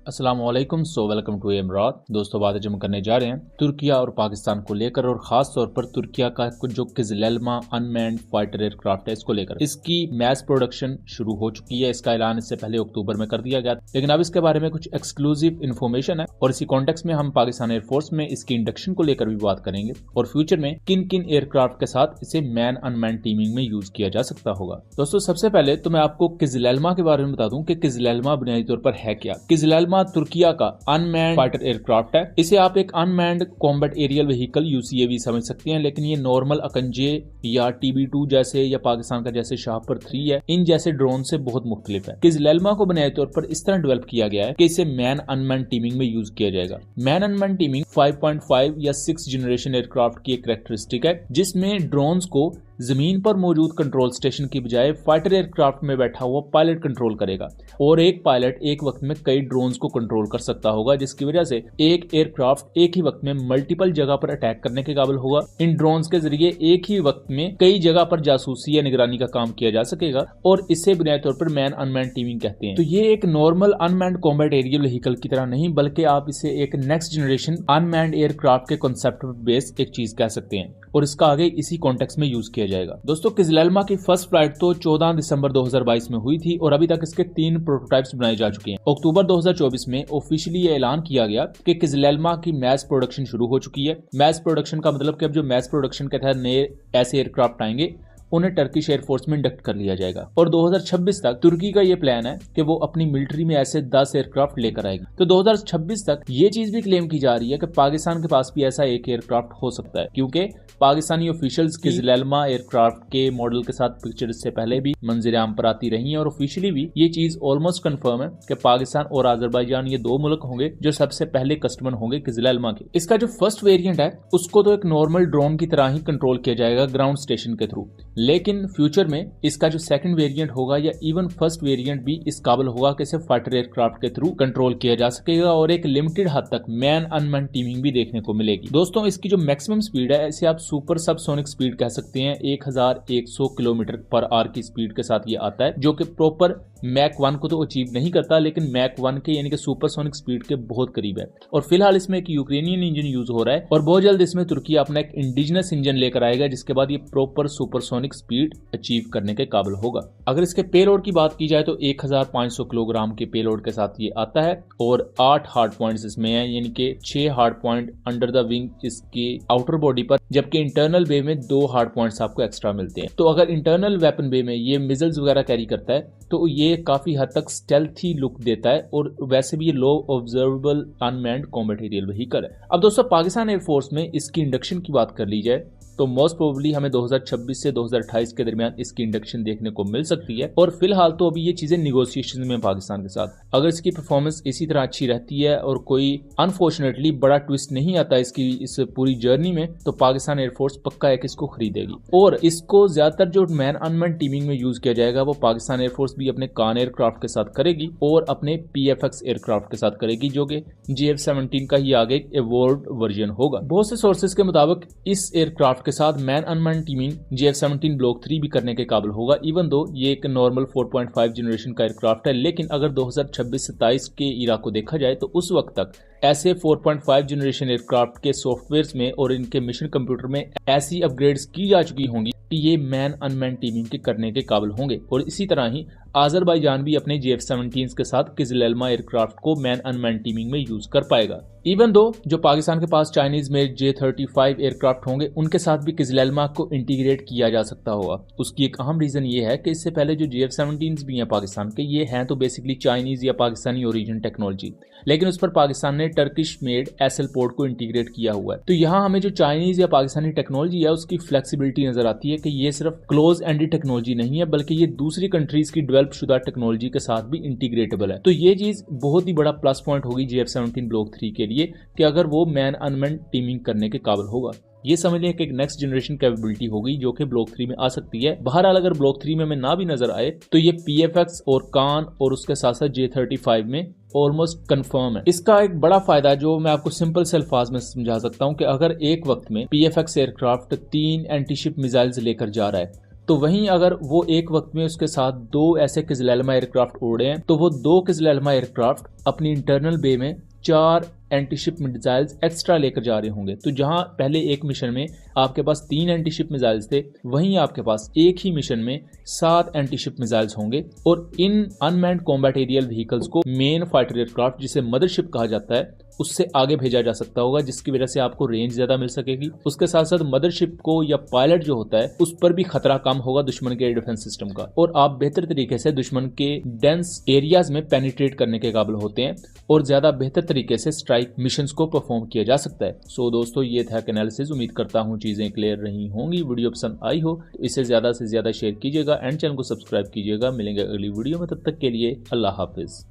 अस्सलाम वालेकुम। Welcome to इमरात। दोस्तों, बात हम करने जा रहे हैं तुर्किया और पाकिस्तान को लेकर, और खास तौर पर तुर्किया का कुछ जो किजलेल्मा अनमैन्ड फाइटर एयरक्राफ्ट है इसको लेकर। इसकी मैस प्रोडक्शन शुरू हो चुकी है। इसका ऐलान इससे पहले अक्टूबर में कर दिया गया, लेकिन अब इसके बारे में कुछ एक्सक्लूसिव इन्फॉर्मेशन है और इसी कॉन्टेक्स्ट में हम पाकिस्तान एयरफोर्स में इसकी इंडक्शन को लेकर भी बात करेंगे और फ्यूचर में किन किन एयरक्राफ्ट के साथ इसे मैन अनमैन टीमिंग में यूज किया जा सकता होगा। दोस्तों, सबसे पहले तो मैं आपको किजलेल्मा के बारे में बता दूं कि किजलेल्मा बुनियादी तौर पर है क्या। किजलेल्मा तुर्किया का अनमैन्ड फाइटर एयरक्राफ्ट है। इसे आप एक unmanned combat aerial vehicle UCAV समझ सकते हैं, लेकिन ये नॉर्मल अकंजे या TB2 जैसे या पाकिस्तान का जैसे शाहपुर 3 है, इन जैसे ड्रोन से बहुत मुख्तलिफ है। किजलेल्मा को बुनियादी तौर पर इस तरह डेवलप किया गया है कि इसे मैन अनमैन टीमिंग में यूज किया जाएगा। मैन अनमैन टीमिंग 5.5 या 6 जनरेशन एयरक्राफ्ट की एक कैरेक्टरिस्टिक है, जिसमें ड्रोन्स को जमीन पर मौजूद कंट्रोल स्टेशन की बजाय फाइटर एयरक्राफ्ट में बैठा हुआ पायलट कंट्रोल करेगा और एक पायलट एक वक्त में कई ड्रोन्स को कंट्रोल कर सकता होगा, जिसकी वजह से एक एयरक्राफ्ट एक ही वक्त में मल्टीपल जगह पर अटैक करने के काबिल होगा। इन ड्रोन्स के जरिए एक ही वक्त में कई जगह पर जासूसी या निगरानी का काम किया जा सकेगा और इससे बुनियादी तौर पर मैन अनमैन टीमिंग कहते हैं। तो ये एक normal unmanned combat aerial vehicle की तरह नहीं, बल्कि आप इसे एक नेक्स्ट जनरेशन अनमैन्ड एयरक्राफ्ट के कॉन्सेप्ट पर बेस्ड एक चीज कह सकते हैं और इसका आगे इसी कॉन्टेक्स्ट में यूज किया जाएगा। दोस्तों, किजलेल्मा की फर्स्ट फ्लाइट तो 14 दिसंबर 2022 में हुई थी और अभी तक इसके 3 प्रोटोटाइप्स बनाए जा चुके हैं। अक्टूबर 2024 में ऑफिशियली ये ऐलान किया गया कि किजलेल्मा की मैस प्रोडक्शन शुरू हो चुकी है। मैस प्रोडक्शन का मतलब कि अब जो मैस प्रोडक्शन के तहत नए ऐसे एयरक्राफ्ट आएंगे उन्हें टर्किश एयरफोर्स में इंडक्ट कर लिया जाएगा और 2026 तक तुर्की का ये प्लान है कि वो अपनी मिलिट्री में ऐसे 10 एयरक्राफ्ट लेकर आएगी। तो 2026 तक ये चीज भी क्लेम की जा रही है कि पाकिस्तान के पास भी ऐसा एक एयरक्राफ्ट हो सकता है, क्योंकि पाकिस्तानी ऑफिशियल्स किजलेल्मा एयरक्राफ्ट के मॉडल के साथ पिक्चर इससे पहले भी मंजर आम पर आती रही है और ऑफिशियली भी ये चीज ऑलमोस्ट कंफर्म है कि पाकिस्तान और अजरबैजान ये 2 मुल्क होंगे जो सबसे पहले कस्टमर होंगे किजलेल्मा के। इसका जो फर्स्ट वेरिएंट है उसको तो एक नॉर्मल ड्रोन की तरह ही कंट्रोल किया जाएगा ग्राउंड स्टेशन के थ्रू, लेकिन फ्यूचर में इसका जो सेकंड वेरिएंट होगा या इवन फर्स्ट वेरिएंट भी इस काबिल होगा कि इसे फाइटर एयरक्राफ्ट के थ्रू कंट्रोल किया जा सकेगा और एक लिमिटेड हद तक मैन अनमैन टीमिंग भी देखने को मिलेगी। दोस्तों, इसकी जो मैक्सिमम स्पीड है इसे आप सुपर सबसोनिक स्पीड कह सकते हैं। 1100 किलोमीटर पर आवर की स्पीड के साथ ये आता है, जो कि प्रॉपर मैक 1 को तो अचीव नहीं करता, लेकिन मैक 1 के यानी कि सुपरसोनिक स्पीड के बहुत करीब है। और फिलहाल इसमें एक यूक्रेनियन इंजन यूज हो रहा है और बहुत जल्द इसमें तुर्की अपना एक इंडिजिनस इंजन लेकर आएगा, जिसके बाद ये प्रॉपर सुपरसोनिक स्पीड अचीव करने के काबिल होगा। अगर इसके पेलोड की बात की जाए तो 1500 किलोग्राम के पेलोड के साथ ये आता है और 8 हार्ड पॉइंट्स इसमें है, यानी कि 6 hard point under the wing इसके आउटर बॉडी पर, जबकि इंटरनल बे में 2 हार्ड पॉइंट्स आपको एक्स्ट्रा मिलते हैं। तो अगर इंटरनल वेपन बे में ये मिसाइल्स वगैरह कैरी करता है तो ये काफी हद तक स्टेल्थी लुक देता है और वैसे भी ये low observable unmanned combat aerial vehicle है। अब दोस्तों, पाकिस्तान एयरफोर्स में इसकी इंडक्शन की बात कर ली जाए तो मोस्ट प्रोबेबली हमें 2026 से 2028 के दरमियान इसकी इंडक्शन देखने को मिल सकती है और फिलहाल तो अभी ये चीजें निगोशिएशन में पाकिस्तान के साथ। अगर इसकी परफॉर्मेंस इसी तरह अच्छी रहती है और कोई अनफॉर्चुनेटली बड़ा ट्विस्ट नहीं आता इसकी इस पूरी जर्नी में, तो पाकिस्तान एयरफोर्स पक्का है कि इसको खरीदेगी और इसको ज्यादातर जो मैन अनमैन टीमिंग में यूज किया जाएगा वो पाकिस्तान एयरफोर्स भी अपने कान एयरक्राफ्ट के साथ करेगी और अपने PFX एयरक्राफ्ट के साथ करेगी, जो कि JF-17 का ही आगे एवोल्व्ड वर्जन होगा। बहुत से सोर्सेज के मुताबिक इस एयरक्राफ्ट के साथ man unmanned teeming JF-17 block 3 भी करने के काबिल होगा, इवन दो ये एक नॉर्मल 4.5 जनरेशन का एयरक्राफ्ट है। लेकिन अगर 2026-27 के ईरा को देखा जाए तो उस वक्त तक ऐसे 4.5 जनरेशन एयरक्राफ्ट के सॉफ्टवेयर में और इनके मिशन कंप्यूटर में ऐसी अपग्रेड्स की जा चुकी होंगी कि ये मैन अनमैन टीमिंग के करने के काबिल होंगे और इसी तरह ही अजरबैजान भी अपने JF-17 के साथ किजलेल्मा एयरक्राफ्ट को मैन अनमैन टीमिंग में यूज कर पाएगा। इवन दो जो पाकिस्तान के पास चाइनीज में J-35 एयरक्राफ्ट होंगे उनके साथ भी किजलेल्मा को इंटीग्रेट किया जा सकता होगा। उसकी एक अहम रीजन ये है कि इससे पहले जो JF-17 भी हैं पाकिस्तान के, ये हैं तो बेसिकली चाइनीज या पाकिस्तानी ओरिजिन टेक्नोलॉजी, लेकिन उस पर पाकिस्तान ने टर्किश मेड SL पोर्ट को इंटीग्रेट किया हुआ है। तो यहाँ हमें जो चाइनीज या पाकिस्तानी टेक्नोलॉजी है उसकी फ्लेक्सिबिलिटी नजर आती है कि ये सिर्फ क्लोज एंडेड टेक्नोलॉजी नहीं है, बल्कि ये दूसरी कंट्रीज की डेवलप शुदा टेक्नोलॉजी के साथ भी इंटीग्रेटेबल है। तो ये चीज बहुत ही बड़ा प्लस पॉइंट होगी JF-17 ब्लॉक 3 के लिए कि अगर वो मैन अनमैन टीमिंग करने के काबिल होगा। ये समझ लें कि एक नेक्स्ट जनरेशन कैपेबिलिटी होगी जो कि ब्लॉक 3 में आ सकती है। बहरहाल अगर ब्लॉक 3 में हमें ना भी नजर आए तो ये PFX और कान और उसके साथ साथ J-35 में ऑलमोस्ट कंफर्म है। इसका एक बड़ा फायदा जो मैं आपको सिंपल से अल्फाज में समझा सकता हूँ कि अगर एक वक्त में PFX एयरक्राफ्ट 3 एंटीशिप मिसाइल्स लेकर जा रहा है तो वहीं अगर वो एक वक्त में उसके साथ 2 ऐसे किजलैल्मा एयरक्राफ्ट उड़े हैं तो वो 2 किजलैल्मा एयरक्राफ्ट अपनी इंटरनल बे में 4 एंटीशिप मिसाइल्स एक्स्ट्रा लेकर जा रहे होंगे। तो जहां पहले एक मिशन में आपके पास 3 एंटीशिप मिसाइल्स थे, वहीं आपके पास एक ही मिशन में 7 एंटीशिप मिसाइल्स होंगे और इन अनमैन्ड कॉम्बैट एरियल व्हीकल्स को मेन फाइटर एयरक्राफ्ट जिसे मदरशिप कहा जाता है उससे आगे भेजा जा सकता होगा, जिसकी वजह से आपको रेंज ज्यादा मिल सकेगी। उसके साथ साथ मदरशिप को या पायलट जो होता है उस पर भी खतरा कम होगा दुश्मन के एयर डिफेंस सिस्टम का, और आप बेहतर तरीके से दुश्मन के डेंस एरियाज में पेनिट्रेट करने के काबिल होते हैं और ज्यादा बेहतर तरीके से स्ट्राइक मिशंस को परफॉर्म किया जा सकता है। सो दोस्तों, ये था एनालिसिस। उम्मीद करता हूँ चीजें क्लियर रही होंगी। वीडियो पसंद आई हो तो इसे ज्यादा से ज्यादा शेयर कीजिएगा एंड चैनल को सब्सक्राइब कीजिएगा। मिलेंगे अगली वीडियो में, तब तक के लिए अल्लाह हाफिज।